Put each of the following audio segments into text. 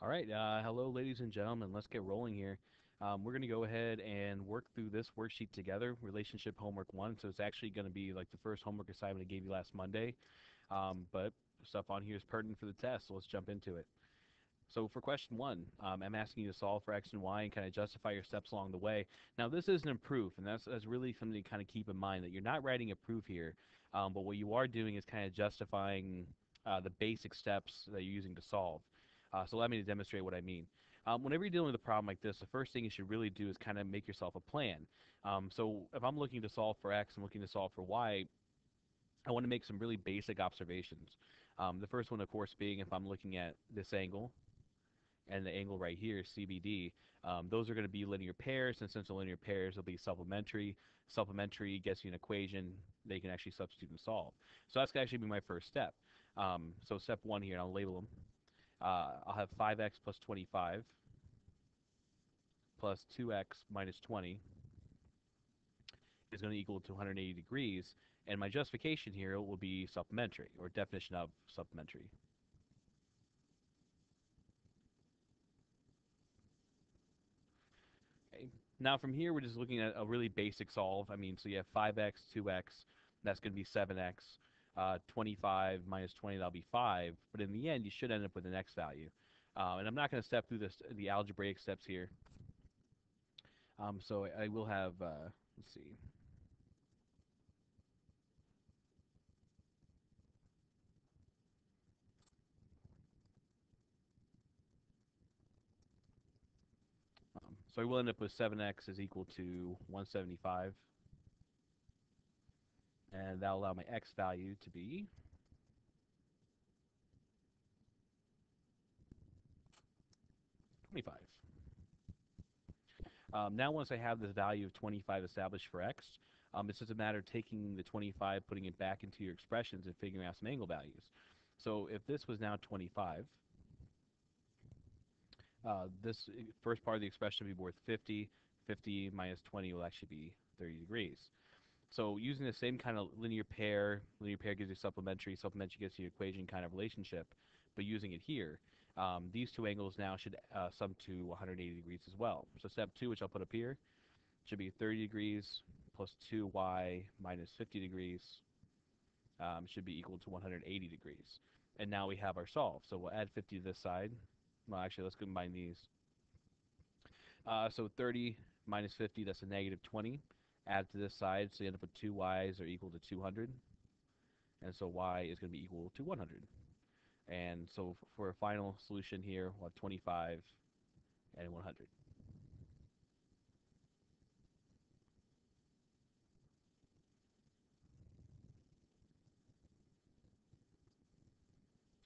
All right, hello, ladies and gentlemen. Let's get rolling here. We're going to go ahead and work through this worksheet together, relationship homework one. So it's actually going to be like the first homework assignment I gave you last Monday, but stuff on here is pertinent for the test. So let's jump into it. So for question one, I'm asking you to solve for x and y and kind of justify your steps along the way. Now this isn't a proof, and that's really something to kind of keep in mind that you're not writing a proof here, but what you are doing is kind of justifying the basic steps that you're using to solve. So let me demonstrate what I mean. Whenever you're dealing with a problem like this, the first thing you should really do is kind of make yourself a plan. So if I'm looking to solve for x, I'm looking to solve for y, I want to make some really basic observations. The first one, of course, being if I'm looking at this angle and the angle right here, CBD, those are going to be linear pairs, and since they're linear pairs, they'll be supplementary. Supplementary gets you an equation they can actually substitute and solve. So that's going to actually be my first step. So step one here, and I'll label them. I'll have 5x plus 25 plus 2x minus 20 is going to equal to 180 degrees, and my justification here will be supplementary, or definition of supplementary. Okay. Now from here, we're just looking at a really basic solve. I mean, so you have 5x, 2x, that's going to be 7x. 25 minus 20, that'll be 5. But in the end, you should end up with an x value. And I'm not going to step through the algebraic steps here. So I will have, let's see. So I will end up with 7x is equal to 175. And that'll allow my x value to be 25. Now once I have this value of 25 established for x, it's just a matter of taking the 25, putting it back into your expressions, and figuring out some angle values. So if this was now 25, this first part of the expression would be worth 50. 50 minus 20 will actually be 30 degrees. So using the same kind of linear pair gives you supplementary, supplementary gives you equation kind of relationship, but using it here, these two angles now should sum to 180 degrees as well. So step two, which I'll put up here, should be 30 degrees plus 2y minus 50 degrees should be equal to 180 degrees. And now we have our solve. So we'll add 50 to this side. Well, actually, let's combine these. So 30 minus 50, that's a negative 20. Add to this side, so you end up with 2 y's are equal to 200. And so y is going to be equal to 100. And so for a final solution here, we'll have 25 and 100.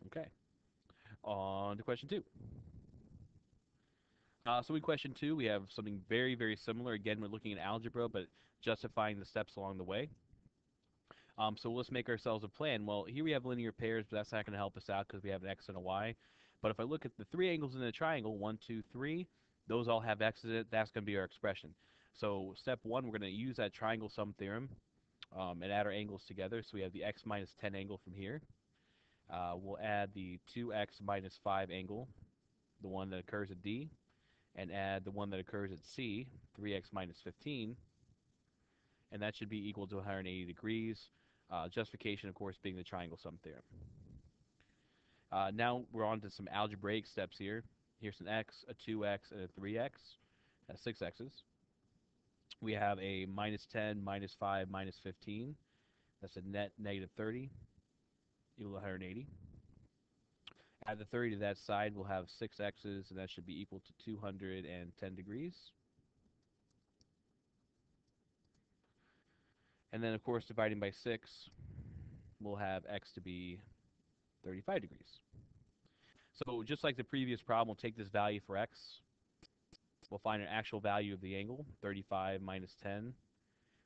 Okay, on to question two. So in question two, we have something very, very similar. Again, we're looking at algebra, but justifying the steps along the way. So let's make ourselves a plan. Well, here we have linear pairs, but that's not going to help us out because we have an x and a y. But if I look at the three angles in the triangle, 1, 2, 3, those all have x's in it. That's going to be our expression. So step one, we're going to use that triangle sum theorem and add our angles together. So we have the x minus 10 angle from here. We'll add the 2x minus 5 angle, the one that occurs at D, and add the one that occurs at C, 3x minus 15, and that should be equal to 180 degrees. Justification, of course, being the triangle sum theorem. Now we're on to some algebraic steps here. Here's an x, a 2x, and a 3x. That's 6 x's. We have a minus 10, minus 5, minus 15. That's a net negative 30, equal to 180. Add the 30 to that side, we'll have 6 x's, and that should be equal to 210 degrees. And then, of course, dividing by 6, we'll have x to be 35 degrees. So just like the previous problem, we'll take this value for x. We'll find an actual value of the angle. 35 minus 10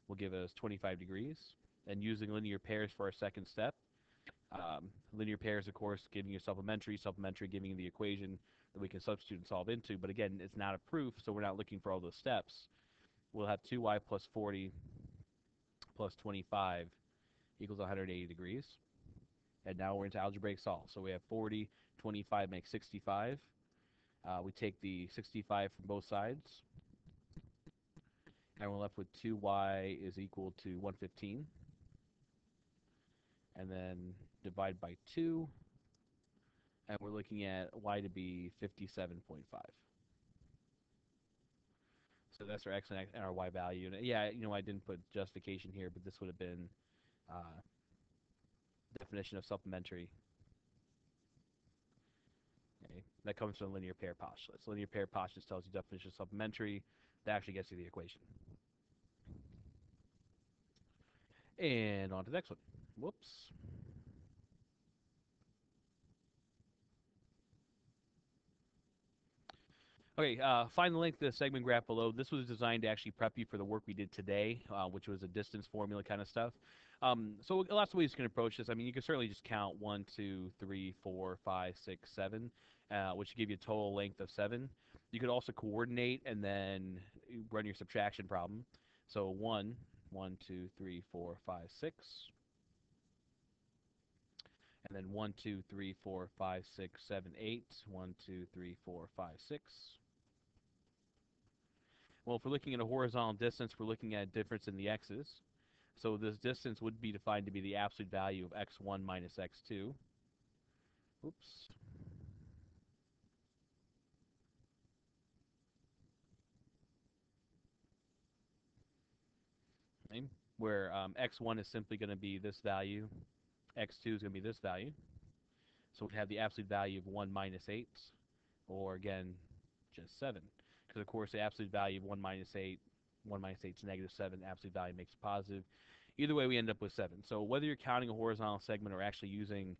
will give us 25 degrees. And using linear pairs for our second step, linear pairs, of course, giving you supplementary, supplementary giving you the equation that we can substitute and solve into. But again, it's not a proof, so we're not looking for all those steps. We'll have 2y plus 40 plus 25 equals 180 degrees. And now we're into algebraic solve. So we have 40, 25 makes 65. We take the 65 from both sides, and we're left with 2y is equal to 115. And then divide by 2, and we're looking at y to be 57.5. So that's our x and our y value. And yeah, I didn't put justification here, but this would have been uh, definition of supplementary. Okay? That comes from linear pair postulates. Linear pair postulates tells you definition of supplementary. That actually gets you the equation. And on to the next one. Whoops. Okay, find the link to the segment graph below. This was designed to actually prep you for the work we did today, which was a distance formula kind of stuff. So lots of ways you can approach this. I mean, you can certainly just count 1, 2, 3, 4, 5, 6, 7, which will give you a total length of 7. You could also coordinate and then run your subtraction problem. So 1, 1, 2, 3, 4, 5, 6. And then 1, 2, 3, 4, 5, 6, 7, 8. 1, 2, 3, 4, 5, 6. Well, if we're looking at a horizontal distance, we're looking at a difference in the x's. So this distance would be defined to be the absolute value of x1 minus x2. Oops. Okay. Where x1 is simply going to be this value, x2 is going to be this value. So we have the absolute value of 1 minus 8, or again, just 7. Because of course the absolute value of 1 minus 8, 1 minus 8 is negative 7, absolute value makes it positive. Either way, we end up with 7. So whether you're counting a horizontal segment or actually using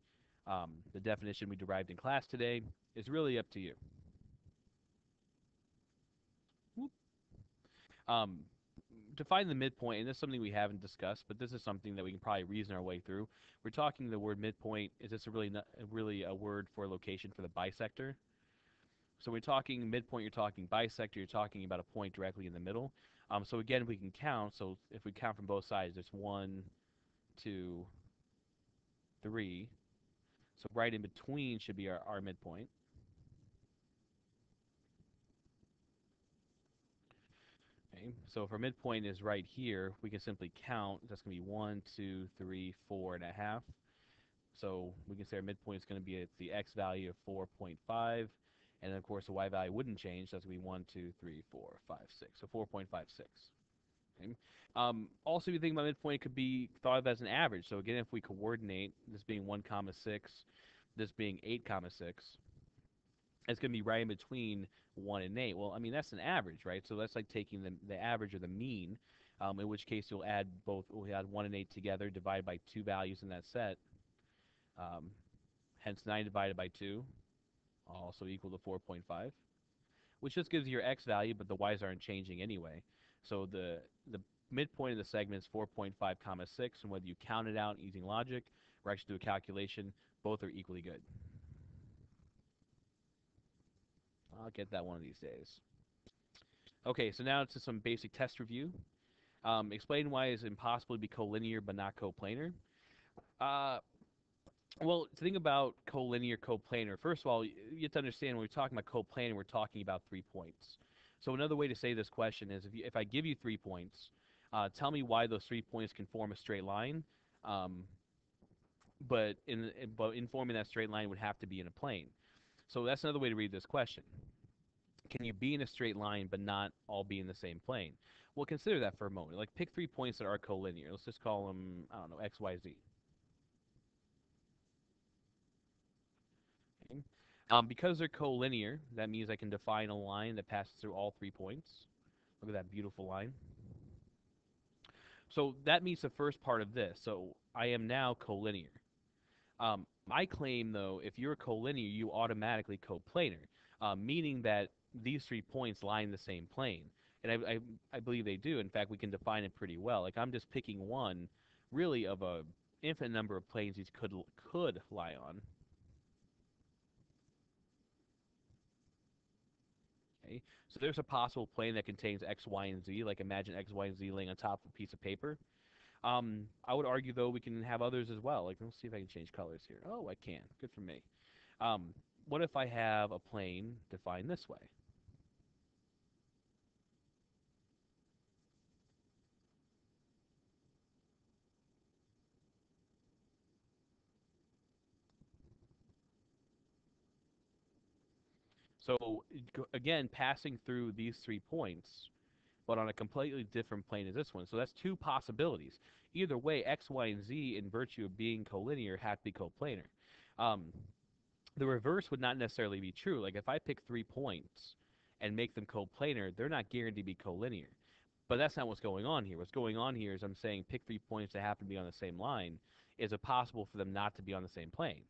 the definition we derived in class today is really up to you. Um, to find the midpoint, and this is something we haven't discussed, but this is something that we can probably reason our way through. We're talking the word midpoint. Is this really a word for a location for the bisector? So we're talking midpoint, you're talking bisector, you're talking about a point directly in the middle. So again, we can count. So if we count from both sides, there's 1, 2, 3. So right in between should be our midpoint. Okay, so if our midpoint is right here, we can simply count. That's going to be 1, 2, 3, 4.5. So we can say our midpoint is going to be at the x value of 4.5. And then, of course, the y value wouldn't change. That's going to be 1, 2, 3, 4, 5, 6. So 4.56. Okay. Also, if you think about midpoint, it could be thought of as an average. So again, if we coordinate this being 1 comma 6, this being 8 comma 6, it's going to be right in between 1 and 8. Well, I mean, that's an average, right? So that's like taking the average or the mean, in which case you'll add both, we'll add 1 and 8 together, divide by 2 values in that set. Hence 9 divided by 2, also equal to 4.5, which just gives you your x value, but the y's aren't changing anyway. So the midpoint of the segment is 4.5 comma 6, and whether you count it out using logic or actually do a calculation, both are equally good. I'll get that one of these days. Okay, so now to some basic test review. Explain why it's impossible to be collinear but not coplanar. Uh, well, to think about collinear, coplanar, first of all, you have to understand when we're talking about coplanar, we're talking about 3 points. So another way to say this question is if I give you 3 points, tell me why those 3 points can form a straight line, um, but in forming that straight line would have to be in a plane. So that's another way to read this question. Can you be in a straight line but not all be in the same plane? Well, consider that for a moment. Like pick 3 points that are collinear. Let's just call them, I don't know, x, y, z. Okay. Because they're collinear, that means I can define a line that passes through all 3 points. Look at that beautiful line. So that meets the first part of this. So I am now collinear. I claim, though, if you're collinear, you automatically coplanar, meaning that these 3 points lie in the same plane. And I believe they do. In fact, we can define it pretty well. Like I'm just picking one, really, of a infinite number of planes these could lie on. Okay, so there's a possible plane that contains x, y, and z. Like imagine x, y, and z laying on top of a piece of paper. I would argue though we can have others as well. Like let's see if I can change colors here. Oh, I can. Good for me. Um, what if I have a plane defined this way? So again, passing through these 3 points, but on a completely different plane as this one. So that's two possibilities. Either way, x, y, and z, in virtue of being collinear, have to be coplanar. Um, the reverse would not necessarily be true. Like if I pick 3 points and make them coplanar, they're not guaranteed to be collinear. But that's not what's going on here. What's going on here is I'm saying pick 3 points that happen to be on the same line. Is it possible for them not to be on the same plane?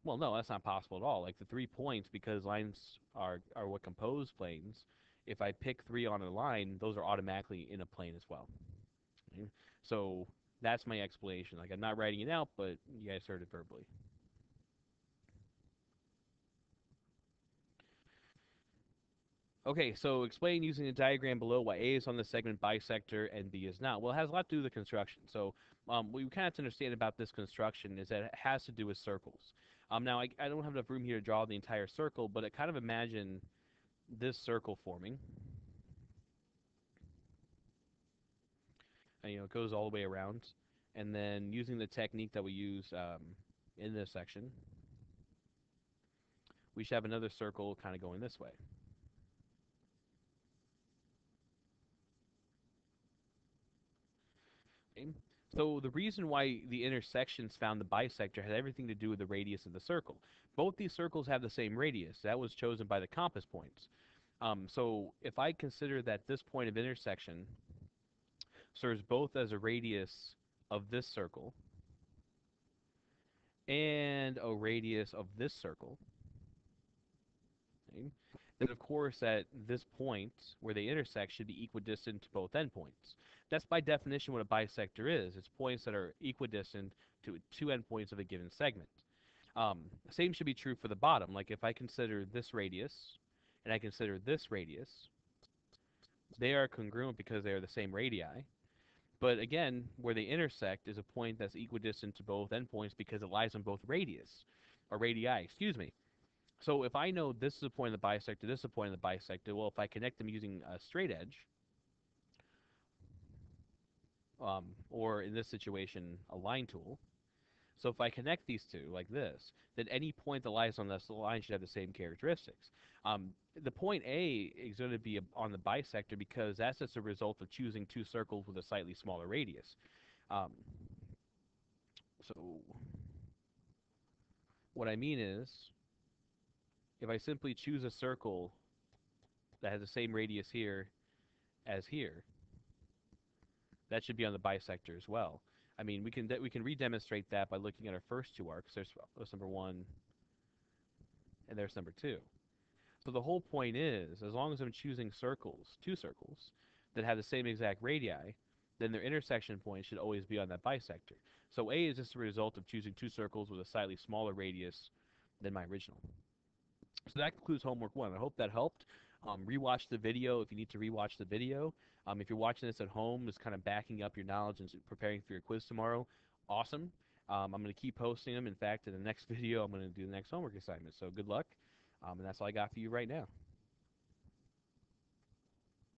Well, no, that's not possible at all. Like the 3 points, because lines are what compose planes. If I pick three on a line, those are automatically in a plane as well. Okay? So that's my explanation. Like I'm not writing it out, but you guys heard it verbally. Okay, so explain using the diagram below why A is on the segment bisector and B is not. Well, it has a lot to do with the construction. So what you kind of have to understand about this construction is that it has to do with circles. Now, I don't have enough room here to draw the entire circle, but I kind of imagine this circle forming. And, it goes all the way around. And then using the technique that we use in this section, we should have another circle kind of going this way. Okay? So the reason why the intersections found the bisector had everything to do with the radius of the circle. Both these circles have the same radius. That was chosen by the compass points. So if I consider that this point of intersection serves both as a radius of this circle and a radius of this circle, okay, then of course at this point where they intersect should be equidistant to both endpoints. That's by definition what a bisector is. It's points that are equidistant to two endpoints of a given segment. Same should be true for the bottom. Like if I consider this radius and I consider this radius, they are congruent because they are the same radii. But again, where they intersect is a point that's equidistant to both endpoints because it lies on both radius, or radii, excuse me. So if I know this is a point of the bisector, this is a point of the bisector, well, if I connect them using a straight edge, or in this situation, a line tool, so if I connect these two like this, then any point that lies on this line should have the same characteristics. The point A is going to be on the bisector because that's just a result of choosing two circles with a slightly smaller radius. Um, so what I mean is, if I simply choose a circle that has the same radius here as here, that should be on the bisector as well. I mean, we can redemonstrate that by looking at our first two arcs. There's number one, and there's number two. So the whole point is, as long as I'm choosing circles, two circles, that have the same exact radii, then their intersection point should always be on that bisector. So A is just a result of choosing two circles with a slightly smaller radius than my original. So that concludes homework one. I hope that helped. Rewatch the video if you need to rewatch the video. If you're watching this at home, just kind of backing up your knowledge and preparing for your quiz tomorrow, awesome. I'm going to keep posting them. In fact, in the next video, I'm going to do the next homework assignment. So good luck. And that's all I got for you right now.